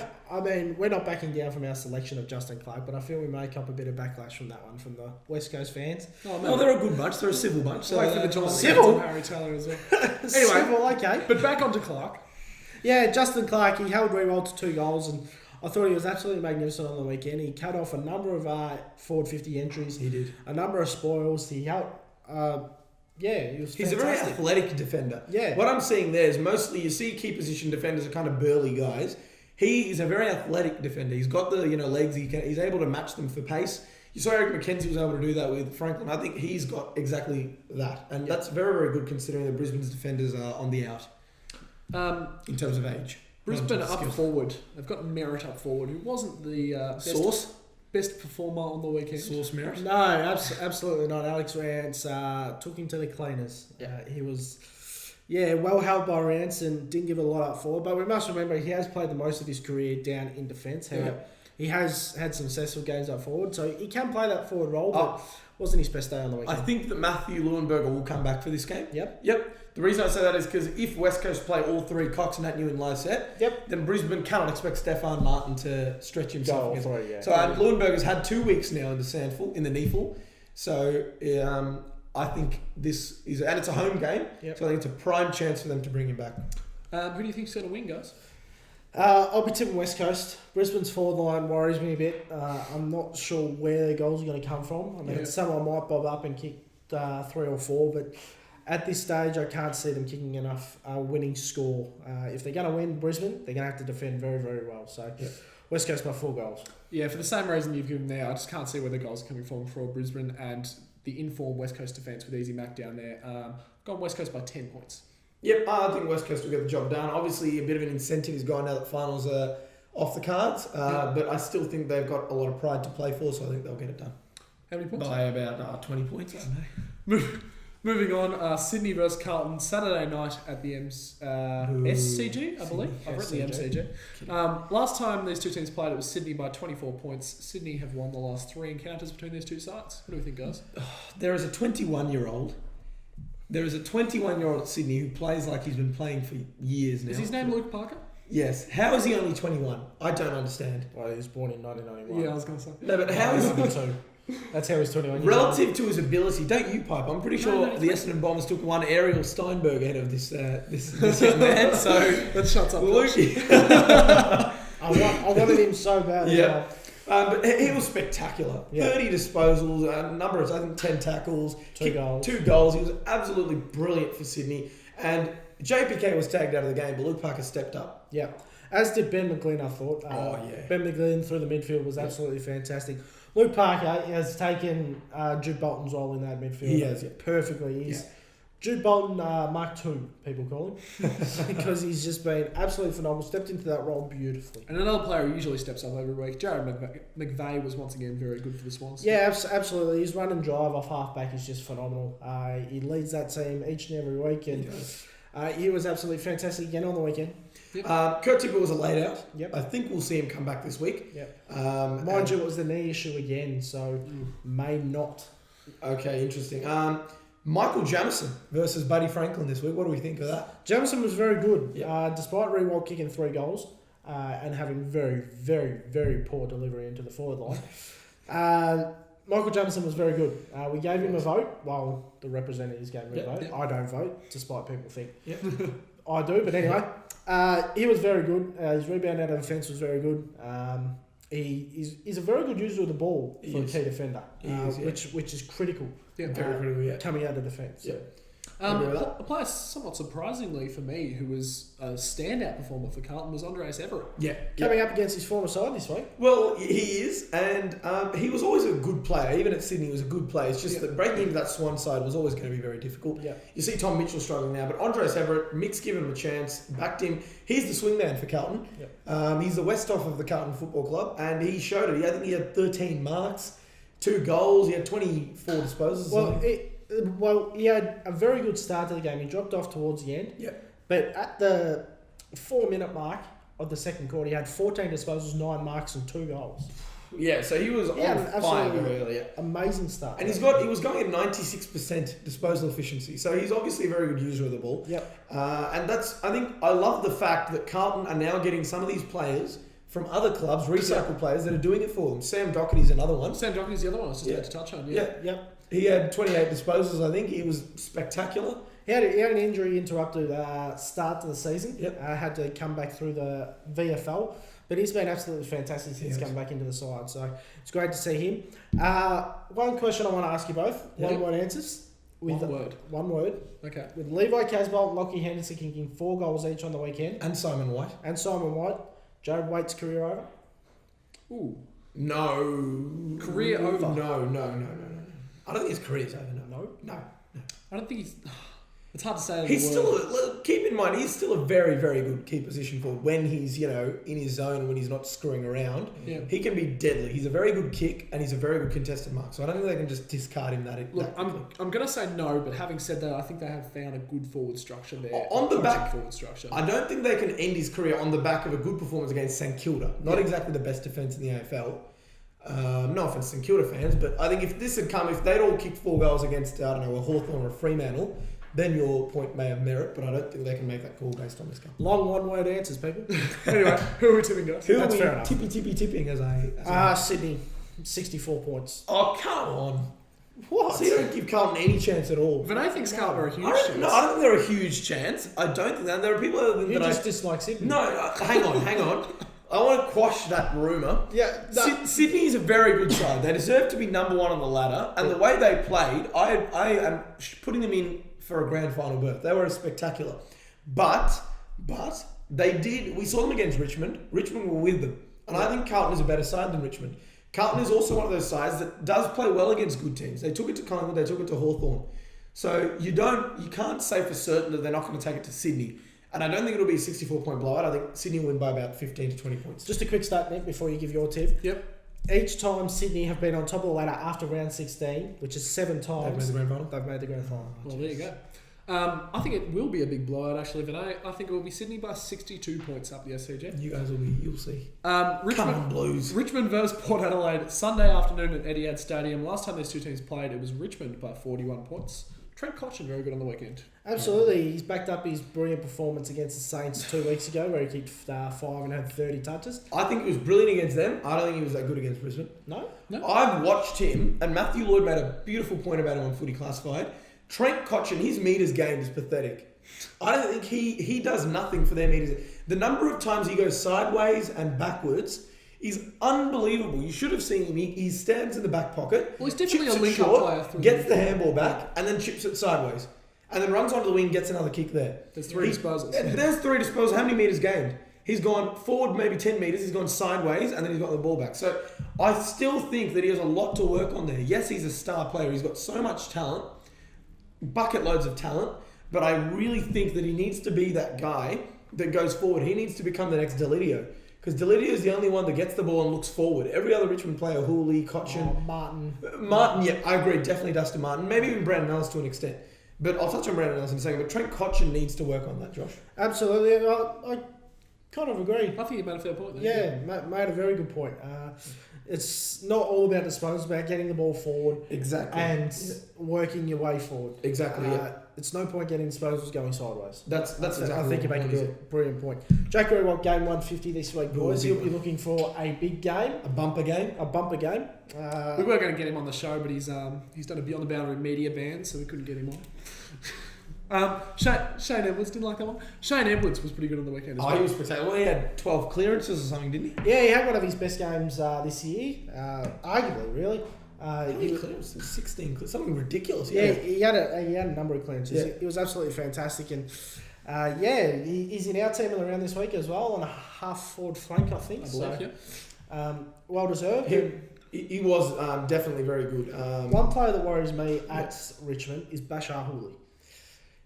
We're not backing down from our selection of Justin Clark, but I feel we may cop a bit of backlash from that one from the West Coast fans. No, they're a good bunch. They're a civil bunch. So Wait for the John Civil? Harry Taylor as well. Civil, okay. But back onto Clark. Yeah, Justin Clark, he held Rewald to 2 goals, and I thought he was absolutely magnificent on the weekend. He cut off a number of forward 50 entries. He did. A number of spoils. He helped... he was He's a very athletic defender. Yeah. What I'm seeing there is mostly you see key position defenders are kind of burly guys. He is a very athletic defender. He's got the legs. He's able to match them for pace. You saw Eric McKenzie was able to do that with Franklin. I think he's got exactly that, and that's very, very good considering that Brisbane's defenders are on the out in terms of age. Brisbane up forward. They've got Merritt up forward, who wasn't the best performer on the weekend. Source Merritt? No, absolutely not. Alex Rance took him to the cleaners. He was, well held by Rance and didn't give a lot up forward. But we must remember he has played the most of his career down in defence. he has had some successful games up forward, so he can play that forward role, but wasn't his best day on the weekend. I think that Matthew Leuenberger will come back for this game. Yep. The reason I say that is because if West Coast play all three, Cox, Natnew and Lysette, then Brisbane cannot expect Stefan Martin to stretch himself. So Leuenberger's had 2 weeks now in the Sandful, in the Neefel. So I think this is, and it's a home game, so I think it's a prime chance for them to bring him back. Who do you think's going to win, guys? I'll be tipping West Coast. Brisbane's forward line worries me a bit. I'm not sure where their goals are going to come from. I mean, someone might bob up and kick 3 or 4, but at this stage, I can't see them kicking enough winning score. If they're going to win Brisbane, they're going to have to defend very, very well. So West Coast by 4 goals. Yeah, for the same reason you've given there, I just can't see where the goals are coming from for Brisbane and the informed West Coast defence with Easy Mac down there. Gone West Coast by 10 points. Yep, I think West Coast will get the job done. Obviously, a bit of an incentive is gone now that finals are off the cards, but I still think they've got a lot of pride to play for, so I think they'll get it done. How many points? By about 20 points, I don't know. Moving on, Sydney versus Carlton, Saturday night at the SCG, I believe. I've written the MCG. Last time these two teams played, it was Sydney by 24 points. Sydney have won the last 3 encounters between these two sides. What do we think, guys? There is a 21-year-old. There is a 21-year-old at Sydney who plays like he's been playing for years now. Is his name Luke Parker? Yes. How is he only 21? I don't understand. Well, he was born in 1991. Yeah, I was going to say. No, but how is he... That's how he's 21 years relative old. To his ability, don't you pipe? I'm pretty sure the Essendon Bombers took one Ariel Steinberg ahead of this young man. So that shuts up. Luke. I wanted him so bad. Yeah. But he was spectacular. 30 disposals, a number of, I think, 10 tackles, 2 goals. 2 goals. He was absolutely brilliant for Sydney. And JPK was tagged out of the game, but Luke Parker stepped up. Yeah. As did Ben McGlynn, I thought. Ben McGlynn through the midfield was absolutely fantastic. Luke Parker has taken Jude Bolton's role in that midfield. He has, perfectly. He's Jude Bolton Mark II, people call him, because he's just been absolutely phenomenal. Stepped into that role beautifully. And another player who usually steps up every week, Jared McVeigh, was once again very good for the Swans. Yeah, absolutely. His run and drive off halfback is just phenomenal. He leads that team each and every week, and he was absolutely fantastic again on the weekend. Yep. Kurt Tipper was a laid out. Yep. I think we'll see him come back this week. Yep. Mind you, it was the knee issue again, so may not. Okay, interesting. Michael Jamison versus Buddy Franklin this week. What do we think of that? Jamison was very good, despite Rewald kicking 3 goals and having very, very, very poor delivery into the forward line. Michael Jamison was very good. We gave him a vote. Well, the representatives gave him a vote. Yep. I don't vote, despite people think I do. But anyway, he was very good. His rebound out of the fence was very good. He's a very good user of the ball for a key defender, which is critical. Yeah, very critical. Coming out of defence. Yeah. A player somewhat surprisingly for me who was a standout performer for Carlton was Andreas Everett. Yeah. Coming up against his former side this week. Well, he is, and he was always a good player. Even at Sydney, he was a good player. It's just that breaking into that Swan side was always going to be very difficult. Yeah. You see Tom Mitchell struggling now, but Andreas Everett, Mick's given him a chance, backed him. He's the swingman for Carlton. Yep. He's the Westhoff of the Carlton Football Club, and he showed it. I think he had 13 marks, 2 goals, he had 24 disposals. Well, he had a very good start to the game. He dropped off towards the end. Yep. But at the 4-minute mark of the second quarter, he had 14 disposals, 9 marks, and 2 goals. Yeah, so he was on fire very early. Amazing start. And he was going at 96% disposal efficiency. So he's obviously a very good user of the ball. Yep. And I love the fact that Carlton are now getting some of these players from other clubs, recycled players that are doing it for them. Sam Doherty's another one. Sam Doherty's the other one I was just about to touch on. Yep. He had 28 disposals, I think. He was spectacular. He had an injury interrupted start to the season. Yep. Had to come back through the VFL. But he's been absolutely fantastic since coming back into the side. So it's great to see him. One question I want to ask you both. One word answers. One word. One word. Okay. With Levi Casbolt and Lockie Henderson kicking 4 goals each on the weekend. And Simon White. Jared Waite's career over? Ooh. No. Career over? No. I don't think his career's over. No. I don't think he's... It's hard to say. He's still, keep in mind, he's still a very, very good key position forward when he's, in his zone and when he's not screwing around. Yeah. He can be deadly. He's a very good kick and he's a very good contested mark. So I don't think they can just discard him Look, I'm going to say no, but having said that, I think they have found a good forward structure there. On the back, forward structure. I don't think they can end his career on the back of a good performance against St Kilda. Not exactly the best defence in the AFL. No offense to St Kilda fans, but I think if they'd all kicked 4 goals against, a Hawthorn or a Fremantle, then your point may have merit, but I don't think they can make that call based on this game. Long one-word answers, people. Anyway, who are we tipping, guys? Who are we tipping as a... Sydney, 64 points. Oh, come on. What? So you don't give Carlton any chance at all. Vinay thinks Carlton are a huge chance. No, I don't think they're a huge chance. I don't think that. There are people other than You just dislike Sydney. No, hang on. I want to quash that rumour. Yeah. Sydney is a very good side. They deserve to be number 1 on the ladder. And the way they played, I am putting them in for a grand final berth. They were spectacular. But they did... We saw them against Richmond. Richmond were with them. And I think Carlton is a better side than Richmond. Carlton is also one of those sides that does play well against good teams. They took it to Collingwood. They took it to Hawthorn. So you can't say for certain that they're not going to take it to Sydney. And I don't think it'll be a 64-point blowout. I think Sydney will win by about 15 to 20 points. Just a quick stat, Nick, before you give your tip. Yep. Each time Sydney have been on top of the ladder after round 16, which is 7 times, They've made the grand final. Well, there you go. I think it will be a big blowout, actually, Vinay. I think it will be Sydney by 62 points up the SCG. You guys you'll see. Richmond, Come on, Blues. Richmond versus Port Adelaide, Sunday afternoon at Etihad Stadium. Last time these two teams played, it was Richmond by 41 points. Trent Cotchin, very good on the weekend. Absolutely. He's backed up his brilliant performance against the Saints 2 weeks ago, where he kicked 5 and had 30 touches. I think it was brilliant against them. I don't think he was that good against Brisbane. No? I've watched him, and Matthew Lloyd made a beautiful point about him on Footy Classified. Trent Cotchin, his metres gained is pathetic. I don't think he does nothing for their metres. The number of times he goes sideways and backwards is unbelievable. You should have seen him. He stands in the back pocket. Well, he's definitely chips a it link-up short, player. gets the handball back, and then chips it sideways. And then runs onto the wing, gets another kick there. There's 3 disposals. There's 3 disposals. How many metres gained? He's gone forward maybe 10 metres, he's gone sideways, and then he's got the ball back. So I still think that he has a lot to work on there. Yes, he's a star player. He's got so much talent, bucket loads of talent, but I really think that he needs to be that guy that goes forward. He needs to become the next Delidio. Because Delidio is the only one that gets the ball and looks forward. Every other Richmond player, Hooley, Cotchin... Martin, yeah, I agree. Definitely Dustin Martin. Maybe even Brandon Ellis to an extent. But I'll touch on Brandon Ellis in a second. But Trent Cotchin needs to work on that, Josh. Absolutely. I kind of agree. I think you made a fair point there. Yeah, made a very good point. It's not all about disposals, it's about getting the ball forward. Exactly. And working your way forward. Exactly, yeah. It's no point getting disposals going sideways. That's exactly I think you make a brilliant point. Jack Greenwald, game 150 this week, boys. He'll be looking for a big game. A bumper game. We were going to get him on the show, but he's done a Beyond the Boundary media ban, so we couldn't get him on. Shane Edwards, didn't like that one. Shane Edwards was pretty good on the weekend as well. He was spectacular. Well, he had 12 clearances or something, didn't he? Yeah, he had one of his best games this year, arguably, really. How many clearances? 16 clearances. Something ridiculous. Yeah, he had a number of clearances. Yeah. It was absolutely fantastic. And he's in our team in the round this week as well, on a half-forward flank, I think. I believe, yeah. Well deserved. He was definitely very good. One player that worries me at Richmond is Bashar Hooley.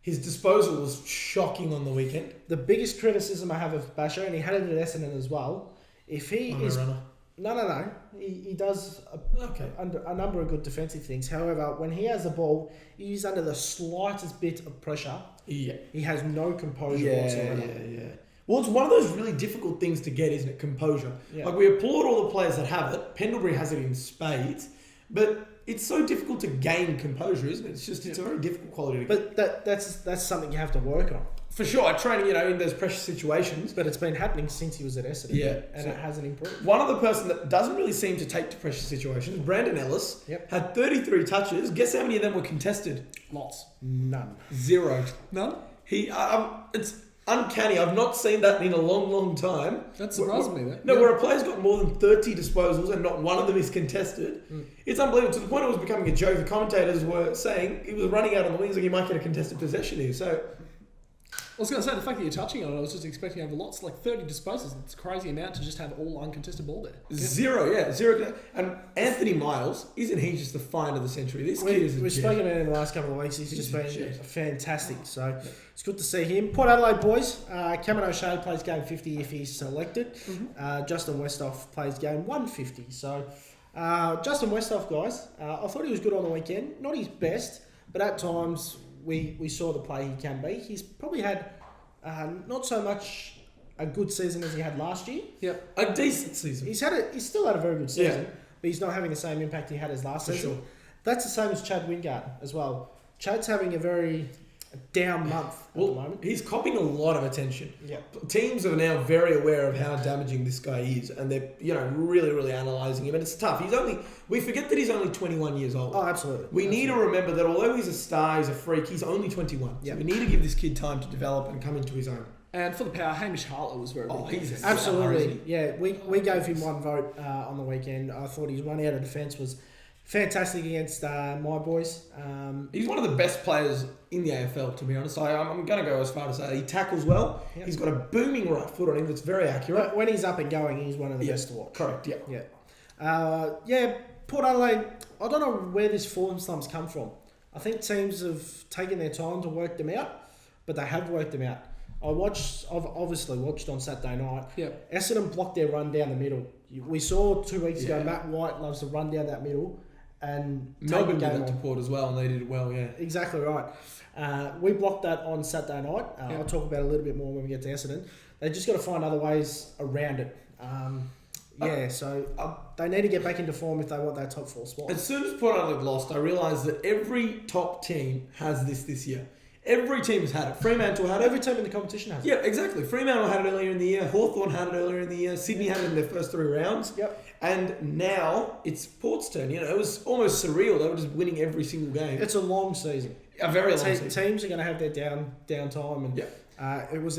His disposal was shocking on the weekend. The biggest criticism I have of Bashar, and he had it at Essendon as well, if he is... runner. No. He does a number of good defensive things. However, when he has the ball, he's under the slightest bit of pressure. Yeah. He has no composure whatsoever. Yeah. Well, it's one of those really difficult things to get, isn't it? Composure. Yeah. Like, we applaud all the players that have it. Pendlebury has it in spades. But it's so difficult to gain composure, isn't it? It's a very difficult quality to get. But that's something you have to work on. For sure, training, in those pressure situations. But it's been happening since he was at Essendon. Yeah. And it hasn't improved. One other person that doesn't really seem to take to pressure situations, Brandon Ellis, had 33 touches. Guess how many of them were contested? Lots. None. 0. None? It's uncanny. I've not seen that in a long, long time. That surprised me, though. No, where a player's got more than 30 disposals and not one of them is contested. It's unbelievable. To the point it was becoming a joke. The commentators were saying he was running out on the wings like he might get a contested possession here. So, I was going to say, the fact that you're touching on it, I was just expecting to have lots, like 30 disposals. It's a crazy amount to just have all uncontested ball there. Zero. And Anthony Miles, isn't he just the find of the century? This kid is We've spoken about him in the last couple of weeks. He's just been fantastic. So it's good to see him. Port Adelaide boys, Cameron O'Shea plays game 50 if he's selected. Justin Westhoff plays game 150. So Justin Westhoff, guys, I thought he was good on the weekend. Not his best, but at times we saw the play he can be. He's probably had not so much a good season as he had last year. A decent season. He's still had a very good season, but he's not having the same impact he had as last season. Sure. That's the same as Chad Wingard as well. Chad's having a very down month at the moment. He's copping a lot of attention. Yeah. Teams are now very aware of how damaging this guy is, and they're really, really analysing him. And it's tough. We forget that he's only 21 years old. Oh, absolutely. We need to remember that although he's a star, he's a freak, he's only 21. So we need to give this kid time to develop and come into his own. And for the power, Hamish Hartley was very good. He's absolutely. Yeah, we gave him one vote on the weekend. I thought his run out of defence was fantastic against my boys. He's one of the best players in the AFL, to be honest. I'm going to go as far as say he tackles well. Yep. He's got a booming right foot on him that's very accurate. When he's up and going, he's one of the best to watch. Correct, Port Adelaide, I don't know where this form slump's come from. I think teams have taken their time to work them out, but they have worked them out. I've obviously watched on Saturday night. Essendon blocked their run down the middle. We saw 2 weeks ago, Matt White loves to run down that middle. And Melbourne did that to Port as well, and they did it well, Exactly right. We blocked that on Saturday night. I'll talk about it a little bit more when we get to Essendon. They just got to find other ways around it. So they need to get back into form if they want that top 4 spot. As soon as Port Adelaide lost, I realised that every top team has this year. Every team has had it. Fremantle had it. Every team in the competition has it. Yeah, exactly. Fremantle had it earlier in the year. Hawthorn had it earlier in the year. Sydney had it in their first 3 rounds. And now it's Port's turn. It was almost surreal. They were just winning every single game. It's a long season. A very long season. Teams are going to have their down time, and it was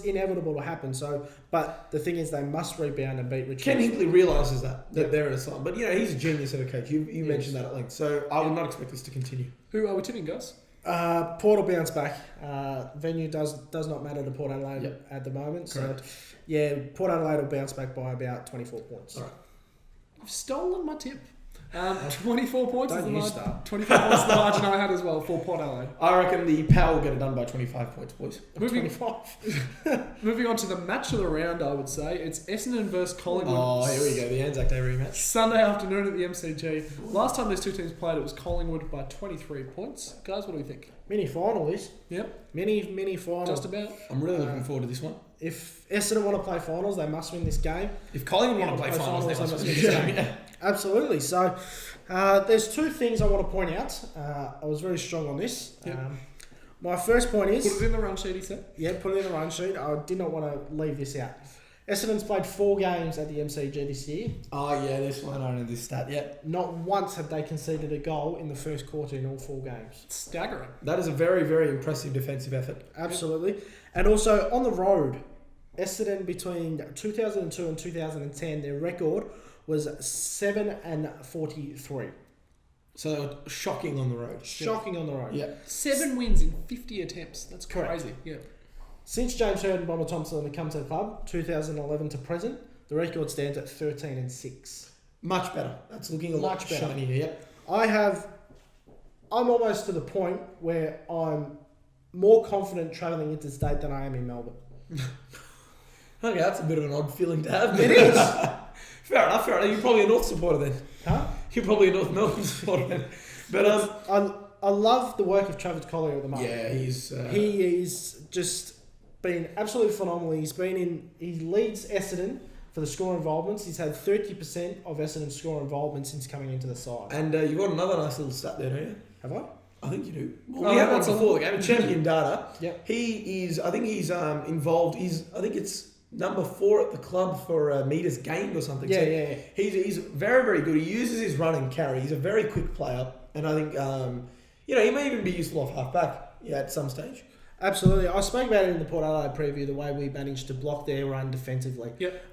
inevitable to happen. So, but the thing is, they must rebound and beat Richmond. Ken Hinkley realises that they're at a slump. But he's a genius of a coach. You mentioned that at length. So I would not expect this to continue. Who are we tipping, guys? Port will bounce back. Venue does not matter to Port Adelaide at the moment. Correct. So, Port Adelaide will bounce back by about 24 points. All right. I've stolen my tip. 24 points is the margin. 24 points is the margin I had as well for Port Adelaide. I reckon the Power will get it done by 25 points, boys. Moving on to the match of the round, I would say. It's Essendon versus Collingwood. Oh, here we go. The Anzac Day rematch. Sunday afternoon at the MCG. Last time these two teams played, it was Collingwood by 23 points. Guys, what do we think? Mini final this. Yep. Mini final. Just about. I'm really looking forward to this one. If Essendon want to play finals, they must win this game. If Collingwood want to play finals, they must win this game. Absolutely. So, there's 2 things I want to point out. I was very strong on this. My first point is... Put it in the run sheet, he said. Yeah, put it in the run sheet. I did not want to leave this out. Essendon's played 4 games at the MCG this year. Oh, yeah, this one. I don't know this stat yet. Not once have they conceded a goal in the first quarter in all 4 games. It's staggering. That is a very, very impressive defensive effort. Absolutely. And also, on the road, Essendon between 2002 and 2010, their record was 7-43. So shocking on the road. Shocking on the road. Yeah. 7 wins in 50 attempts. That's crazy. Correct. Yeah. Since James Hird and Bomber Thompson have come to the club, 2011 to present, the record stands at 13-6. Much better. That's looking a lot shinier. Yeah. I'm almost to the point where I'm more confident travelling interstate than I am in Melbourne. Okay, that's a bit of an odd feeling to have. It is. Fair enough. You're probably a North supporter then. Huh? You're probably a North Melbourne supporter then. But I love the work of Travis Collier at the moment. Yeah, he's just been absolutely phenomenal. He leads Essendon for the score involvements. He's had 30% of Essendon's score involvement since coming into the side. And you've got another nice little stat there, don't you? Have I? I think you do. Well, we had one before the game. Champion data. Yep. He's involved. I think it's number 4 at the club for meters gained or something. Yeah. He's very, very good. He uses his run and carry. He's a very quick player, and I think he may even be useful off half back. Yeah, at some stage. Absolutely. I spoke about it in the Port Adelaide preview, the way we managed to block their run defensively. Yep.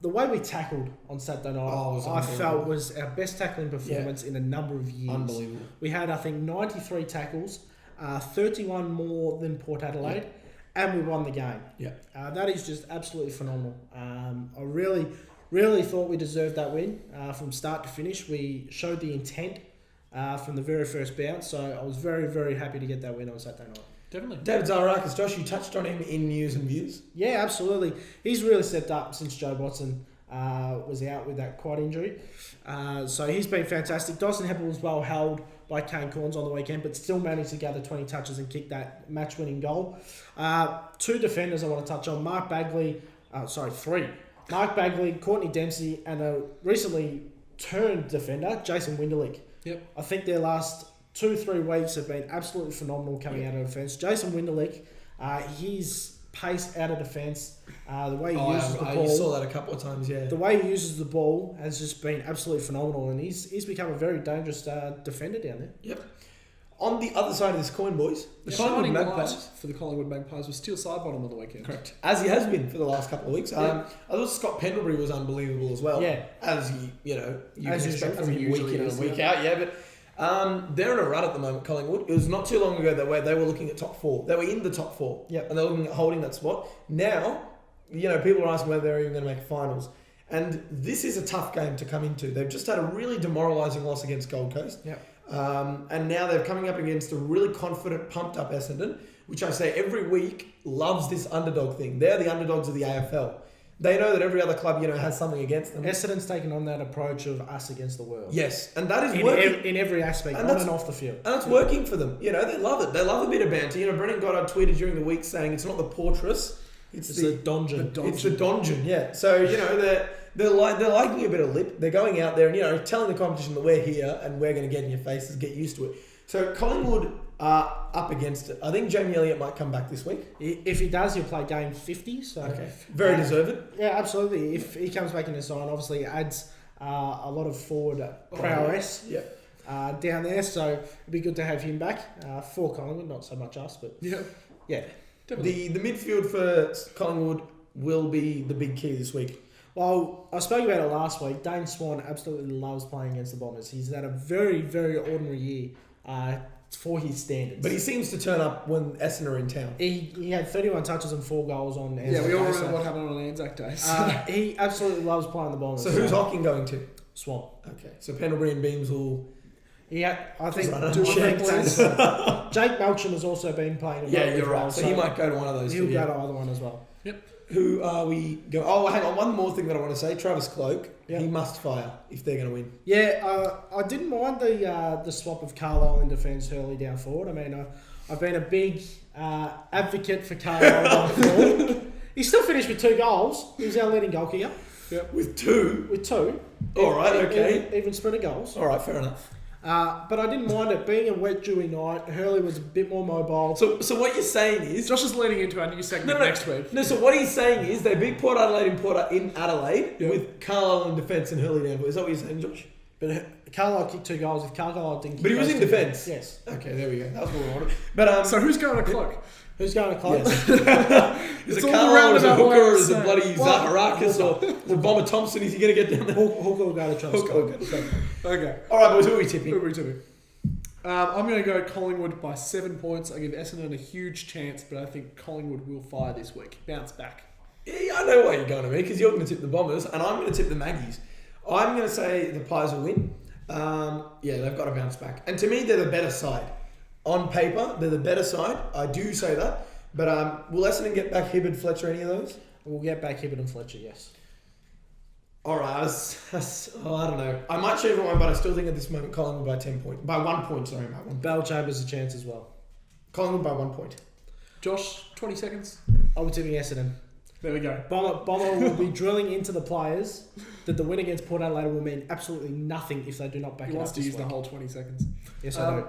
The way we tackled on Saturday night, I felt was our best tackling performance in a number of years. Unbelievable. We had, I think, 93 tackles. 31 more than Port Adelaide, and we won the game. Yeah. That is just absolutely phenomenal. I really thought we deserved that win from start to finish. We showed the intent from the very first bounce, so I was very, very happy to get that win on Saturday night. Definitely. David Zaharakis, Josh, you touched on him in news and views. Yeah, absolutely. He's really stepped up since Joe Watson was out with that quad injury. So he's been fantastic. Dawson Heppel was well held by Kane Corns on the weekend, but still managed to gather 20 touches and kick that match-winning goal. Two defenders I want to touch on. Three. Mark Bagley, Courtney Dempsey, and a recently turned defender, Jason Winderlich. Yep. I think their last 2-3 weeks have been absolutely phenomenal coming out of defence. Jason Winderlich, his pace out of defence, the way he uses the ball. You saw that a couple of times, yeah. The way he uses the ball has just been absolutely phenomenal, and he's become a very dangerous defender down there. Yep. On the other side of this coin, boys, the shining Collingwood light Magpies. for the Collingwood Magpies was still side bottom on the weekend. Correct. As he has been for the last couple of weeks. I thought Scott Pendlebury was unbelievable as well. Yeah. As you can expect from as he him week usually in and is, week out. Yeah, but they're in a run at the moment, Collingwood. It was not too long ago that they were looking at top 4. They were in the top 4. Yep. And they were looking at holding that spot. Now, people are asking whether they're even going to make finals. And this is a tough game to come into. They've just had a really demoralising loss against Gold Coast. Yep. And now they're coming up against a really confident, pumped up Essendon, which I say every week loves this underdog thing. They're the underdogs of the AFL. They know that every other club, has something against them. Essendon's taken on that approach of us against the world. Yes, and that is working. In every aspect, on and off the field. And it's working for them. They love it. They love a bit of banter. Brendan Goddard tweeted during the week saying it's not the portress, it's the donjon. It's the donjon, yeah. So, they're liking a bit of lip. They're going out there and, telling the competition that we're here and we're going to get in your faces, get used to it. So Collingwood are up against it. I think Jamie Elliott might come back this week. If he does, he'll play game 50. So okay. Very deserved. Yeah, absolutely. If he comes back in the side, obviously it adds a lot of forward prowess down there. So it'd be good to have him back for Collingwood, not so much us, but yeah. The midfield for Collingwood will be the big key this week. Well, I spoke about it last week. Dane Swan absolutely loves playing against the Bombers. He's had a very, very ordinary year for his standards. But he seems to turn up when Essendon are in town. He had 31 touches and 4 goals on Anzac Day. Yeah, we all remember what happened on Anzac Day. He absolutely loves playing the Bombers. So who's Hocking going to? Swan. Okay, so Pendlebury and Beams will... Yeah, I think Jake Melcham has also been playing. You're right. So he might go to one of those. He'll go to either one as well. Yep. Who are we going? Oh, hang on. One more thing that I want to say. Travis Cloak. Yep. He must fire if they're going to win. Yeah, I didn't mind the swap of Carlisle in defence, Hurley down forward. I mean, I've been a big advocate for Carlisle down forward. He still finished with 2 goals. He was our leading goal kicker. Yep. With two. All right. Okay. Even spread of goals. All right. Fair enough. But I didn't mind it being a wet, dewy night. Hurley was a bit more mobile. So what you're saying is... Josh is leading into our new segment next week. No, so what he's saying is they beat Port Adelaide in Adelaide with Carlisle in defence and Hurley down. Is that what you're saying, Josh? But Carlisle kicked 2 goals. If Carlisle didn't kick But he was in defence? Yes. Okay, there we go. That was what we wanted. But, so who's going to Cloak? Who's going to Cloak? Yes. Is it Carlisle, is it Hooker, or is it bloody Zaharakis, or Bomber Thompson? Is he going to get down there? Hooker will go to Travis. Okay. All right, boys, who are we tipping? I'm going to go Collingwood by 7 points. I give Essendon a huge chance, but I think Collingwood will fire this week. Bounce back. Yeah, I know why you're going to me, because you're going to tip the Bombers, and I'm going to tip the Maggies. I'm going to say the Pies will win. They've got to bounce back. And to me, they're the better side. On paper, they're the better side. I do say that. But will Essendon get back Hibberd, Fletcher, any of those? We'll get back Hibberd and Fletcher, yes. All right, I don't know. I might change my mind, but I still think at this moment Collingwood by 1 point. Sorry, by 1. Bell Chambers a chance as well. Collingwood by 1 point. Josh, 20 seconds. I'll be tipping Essendon. There we go. Bomber will be drilling into the players that the win against Port Adelaide will mean absolutely nothing if they do not back it up. He wants to use the whole 20 seconds. Yes, I do.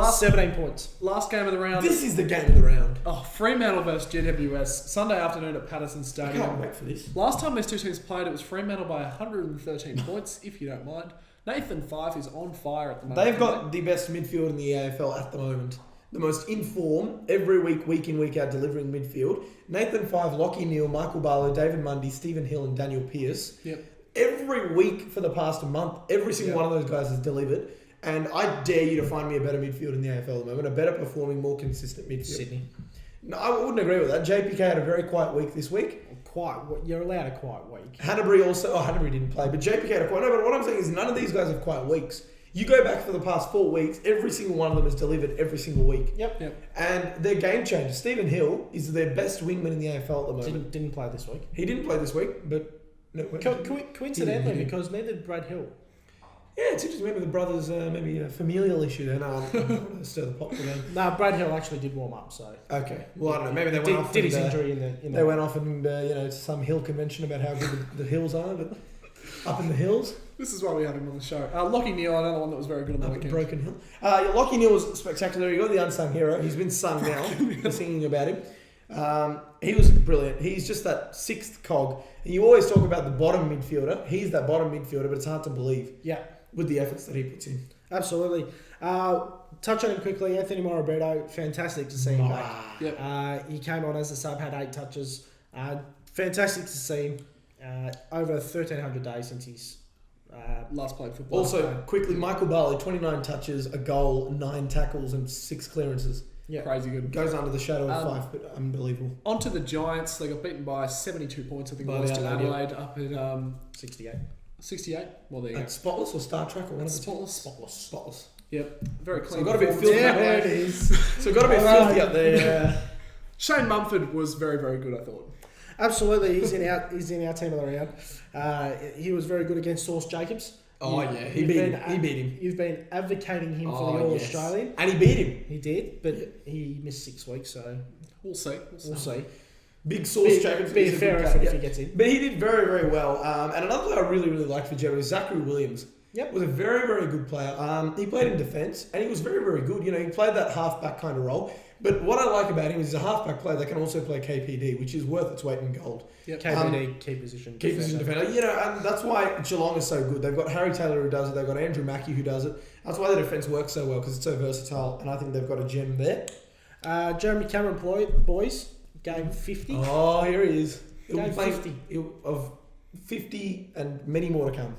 17 points. Last game of the round. This is the game of the round. Oh, Fremantle versus GWS. Sunday afternoon at Patterson Stadium. I can't wait for this. Last time these two teams played, it was Fremantle by 113 points, if you don't mind. Nathan Fyfe is on fire at the moment. They've got the best midfield in the AFL at the moment. The most in form, every week in, week out, delivering midfield. Nathan Fyfe, Lachie Neale, Michael Barlow, David Mundy, Stephen Hill and Daniel Pearce. Yep. Every week for the past month, every single one of those guys has delivered. And I dare you to find me a better midfield in the AFL at the moment, a better performing, more consistent midfield. Sydney. No, I wouldn't agree with that. JPK had a very quiet week this week. You're allowed a quiet week. Hanbury didn't play, but JPK had a quiet. No, but what I'm saying is none of these guys have quiet weeks. You go back for the past 4 weeks, every single one of them has delivered every single week. Yep. And they're game changers. Stephen Hill is their best wingman in the AFL at the moment. Didn't play this week. He didn't play this week, but... No, coincidentally, because neither did Brad Hill. Yeah, it's interesting. Maybe the brothers, maybe a familial issue there. No, I don't want to stir the pot for them. No, Brad Hill actually did warm up, so... Okay. Well, I don't know. Maybe they went off... Did his injury in the... They went off and, to some hill convention about how good the hills are, but up in the hills... This is why we have him on the show. Lockie Neal, another one that was very good on the weekend. Broken Hill. Lockie Neal was spectacular. You got the unsung hero. He's been sung now. We're singing about him. He was brilliant. He's just that sixth cog. And you always talk about the bottom midfielder. He's that bottom midfielder, but it's hard to believe. Yeah. With the efforts that he puts in. Absolutely. Touch on him quickly. Anthony Morabito, fantastic to see him back. Yep. He came on as a sub, had 8 touches. Fantastic to see him. Over 1,300 days since he's... last played football. Also, quickly, Michael Barley, 29 touches, a goal, 9 tackles, and 6 clearances. Yeah. Crazy good. Goes under the shadow of 5, but unbelievable. On to the Giants. They got beaten by 72 points, I think it was, to Adelaide up at 68. 68? Well, there you go. Spotless or Star Trek or one of the Spotless. Yep. Very clean. So got a bit filthy. Yeah, there it is. So got a bit filthy up there. Shane Mumford was very, very good, I thought. Absolutely. He's in our team of the round. He was very good against Sauce Jacobs. Oh, yeah. He beat him. You've been advocating him for the All-Australian. And he beat him. He did, but he missed 6 weeks, so... We'll see. Big Sauce Jacobs. Be a fair effort if he gets in. But he did very, very well. And another player I really, really liked for Jetta was Zachary Williams. Yep. Was a very, very good player. He played in defence, and he was very, very good. He played that half-back kind of role. But what I like about him is he's a half-back player that can also play KPD, which is worth its weight in gold. Yep. KPD, key position defender. And that's why Geelong is so good. They've got Harry Taylor who does it. They've got Andrew Mackie who does it. That's why the defence works so well, because it's so versatile, and I think they've got a gem there. Jeremy Cameron, boys, game 50. Oh, here he is. Game 50. Of 50 and many more to come.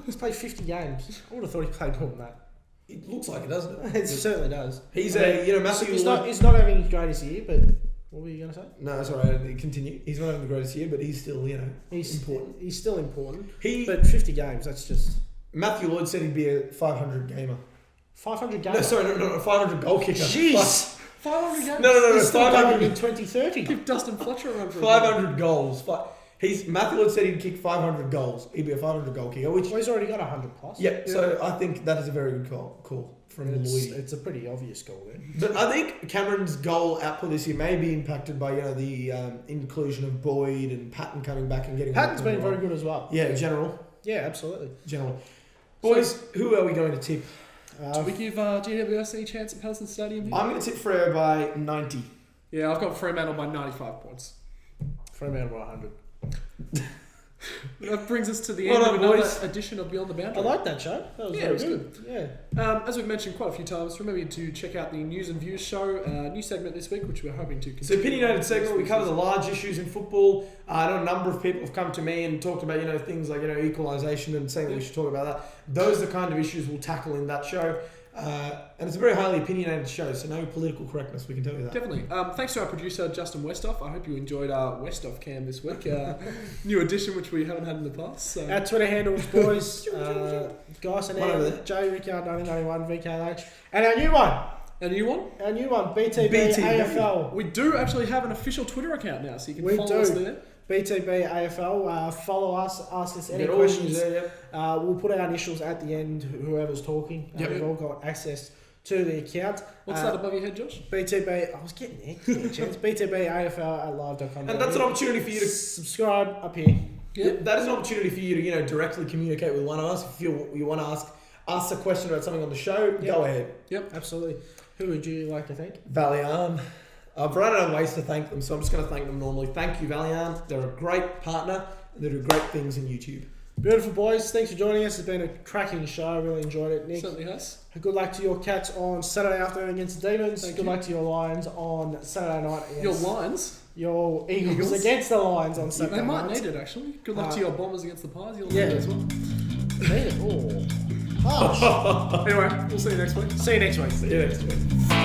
He's played 50 games. I would have thought he played more than that. It looks like it, doesn't it? It certainly does. He's Matthew. He's not having his greatest year, but what were you going to say? No, that's all right. Continue. He's not having the greatest year, but he's still, he's important. He's still important. But 50 games, that's just... Matthew Lloyd said he'd be a 500 gamer. 500 gamer? No, 500 goal kicker. Jeez! 500 games? No, He's 500 in 2030. Give Dustin Fletcher a run for 500 goals. Matthew Lloyd said he'd kick 500 goals. He'd be a 500 goal kicker. Which he's already got 100 plus. Yeah, so I think that is a very good call from Lloyd. It's a pretty obvious goal there. But I think Cameron's goal output this year may be impacted by the inclusion of Boyd and Patton coming back and getting... Patton's been very good as well. Yeah, general. Yeah, absolutely. General. Boys, who are we going to tip? Do we give GWS any chance at Patterson Stadium here? I'm going to tip Freo by 90. Yeah, I've got Fremantle by 95 points. Fremantle by 100. That brings us to the end of another edition of Beyond the Boundary. I like that show. That was it was good. Yeah. As we've mentioned quite a few times, remember to check out the News and Views show, new segment this week, which we're hoping to continue. So, opinionated segment, we cover the large issues in football. I know a number of people have come to me and talked about things like equalisation and saying that we should talk about that. Those are the kind of issues we'll tackle in that show. And it's a very highly opinionated show, so no political correctness, we can tell you that. Definitely. Thanks to our producer, Justin Westhoff. I hope you enjoyed our Westhoff cam this week. New edition, which we haven't had in the past. So. Our Twitter handles, boys. Guys and Ed, Joe Ricard 1991, VKLH. And our new one. A new one? Our new one, BTB AFL. We do actually have an official Twitter account now, so you can follow us there. BTB AFL, follow us, ask us any questions. We'll put our initials at the end, whoever's talking. We've all got access to the account. What's that above your head, Josh? BTB, I was getting there, chance. BTB AFL at live.com. And that's an opportunity for you to subscribe up here. Yep. That is an opportunity for you to directly communicate with one of us. If you want to ask us a question about something on the show, go ahead. Yep, absolutely. Who would you like to thank? Valiant. I've run out of ways to thank them, so I'm just going to thank them normally. Thank you, Valiant. They're a great partner, and they do great things in YouTube. Beautiful, boys. Thanks for joining us. It's been a cracking show. I really enjoyed it, Nick. Certainly has. Good luck to your Cats on Saturday afternoon against the Demons. Good luck to your Lions on Saturday night against... Your Lions? Your Eagles against the Lions on Saturday night. They might need it, actually. Good luck to your Bombers against the Pies. You'll need it as well. Need it. Oh. Harsh. Anyway, we'll see you next week. See you next week. See you next week.